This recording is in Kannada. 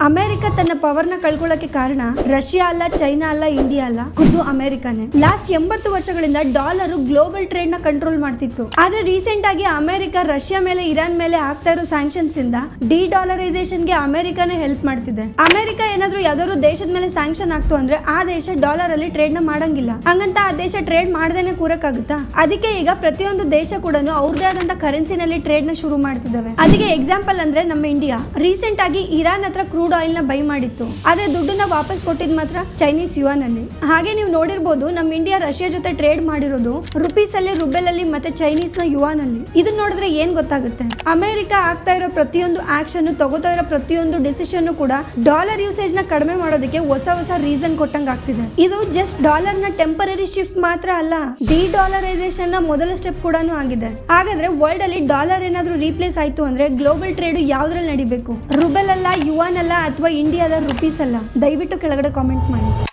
ಅಮೆರಿಕ ತನ್ನ ಪವರ್ ನ ಕಳ್ಕೊಳ್ಳಕ್ಕೆ ಕಾರಣ ರಷ್ಯಾ ಅಲ್ಲ, ಚೈನಾ ಅಲ್ಲ, ಇಂಡಿಯಾ ಅಲ್ಲ, ಖುದ್ದು ಅಮೆರಿಕನೇ. ಲಾಸ್ಟ್ 80 ವರ್ಷಗಳಿಂದ ಡಾಲರ್ ಗ್ಲೋಬಲ್ ಟ್ರೇಡ್ ನ ಕಂಟ್ರೋಲ್ ಮಾಡ್ತಿತ್ತು. ಆದ್ರೆ ರೀಸೆಂಟ್ ಆಗಿ ಅಮೆರಿಕ ರಷ್ಯಾ ಮೇಲೆ, ಇರಾನ್ ಮೇಲೆ ಆಗ್ತಾ ಇರೋ ಸ್ಯಾಂಕ್ಷನ್ಸ್ ಇಂದ ಡಿ-ಡಾಲರೈಸೇಷನ್ ಗೆ ಅಮೆರಿಕನೇ ಹೆಲ್ಪ್ ಮಾಡ್ತಿದೆ. ಅಮೆರಿಕ ಏನಾದ್ರೂ ಯಾವ್ದಾದ್ರು ದೇಶದ ಮೇಲೆ ಸ್ಯಾಂಕ್ಷನ್ ಆಗ್ತು ಅಂದ್ರೆ ಆ ದೇಶ ಡಾಲರ್ ಅಲ್ಲಿ ಟ್ರೇಡ್ ನ ಮಾಡಂಗಿಲ್ಲ. ಹಂಗಂತ ಆ ದೇಶ ಟ್ರೇಡ್ ಮಾಡದೇನೆ ಕೂರಕ್ಕಾಗುತ್ತಾ? ಅದಕ್ಕೆ ಈಗ ಪ್ರತಿಯೊಂದು ದೇಶ ಕೂಡ ಅವ್ರದೇ ಆದಂತ ಕರೆನ್ಸಿನಲ್ಲಿ ಟ್ರೇಡ್ ನ ಶುರು ಮಾಡ್ತಿದ್ದಾವೆ. ಅದಕ್ಕೆ ಎಕ್ಸಾಂಪಲ್ ಅಂದ್ರೆ ನಮ್ಮ ಇಂಡಿಯಾ ರೀಸೆಂಟ್ ಆಗಿ ಇರಾನ್ ಹತ್ರ ಕ್ರೂಡ್ ಆಯಿಲ್ ನ ಬೈ ಮಾಡಿತ್ತು. ಆದ್ರೆ ದುಡ್ಡನ್ನ ವಾಪಸ್ ಕೊಟ್ಟಿದ್ ಮಾತ್ರ ಚೈನೀಸ್ ಯುವಾನ್ ಅಲ್ಲಿ. ಹಾಗೆ ನೀವು ನೋಡಿರ್ಬೋದು, ನಮ್ಮ ಇಂಡಿಯಾ ರಷ್ಯಾ ಜೊತೆ ಟ್ರೇಡ್ ಮಾಡಿರೋದು ರುಪೀಸ್ ಅಲ್ಲಿ, ರುಬೆಲ್ ಅಲ್ಲಿ, ಮತ್ತೆ ಚೈನೀಸ್ ನ ಯುವಾನ್ ಅಲ್ಲಿ. ಇದನ್ನ ನೋಡಿದ್ರೆ ಏನ್ ಗೊತ್ತಾಗುತ್ತೆ? ಅಮೆರಿಕ ಆಗ್ತಾ ಇರೋ ಪ್ರತಿಯೊಂದು ಆಕ್ಷನ್, ತಗೋತಾ ಇರೋ ಪ್ರತಿಯೊಂದು ಡಿಸಿಷನ್ ಕೂಡ ಡಾಲರ್ ಯೂಸೇಜ್ ನ ಕಡಿಮೆ ಮಾಡೋದಕ್ಕೆ ಹೊಸ ಹೊಸ ರೀಸನ್ ಕೊಟ್ಟಂಗ ಆಗ್ತಿದೆ. ಇದು ಜಸ್ಟ್ ಡಾಲರ್ ನ ಟೆಂಪರರಿ ಶಿಫ್ಟ್ ಮಾತ್ರ ಅಲ್ಲ, ಡಿ-ಡಾಲರೈಸೇಷನ್ ನ ಮೊದಲ ಸ್ಟೆಪ್ ಕೂಡ ಆಗಿದೆ. ಹಾಗಾದ್ರೆ ವರ್ಲ್ಡ್ ಅಲ್ಲಿ ಡಾಲರ್ ಏನಾದ್ರೂ ರೀಪ್ಲೇಸ್ ಆಯ್ತು ಅಂದ್ರೆ ಗ್ಲೋಬಲ್ ಟ್ರೇಡ್ ಯಾವ್ದ್ರಲ್ಲಿ ನಡಿಬೇಕು? ರುಬೆಲ್ ಅಲ್ಲ, ಯುವಾನ್ ಅಲ್ಲ, ಅಥವಾ ಇಂಡಿಯಾದ ರುಪೀಸ್ ಅಲ್ಲ? ದಯವಿಟ್ಟು ಕೆಳಗಡೆ ಕಾಮೆಂಟ್ ಮಾಡಿ.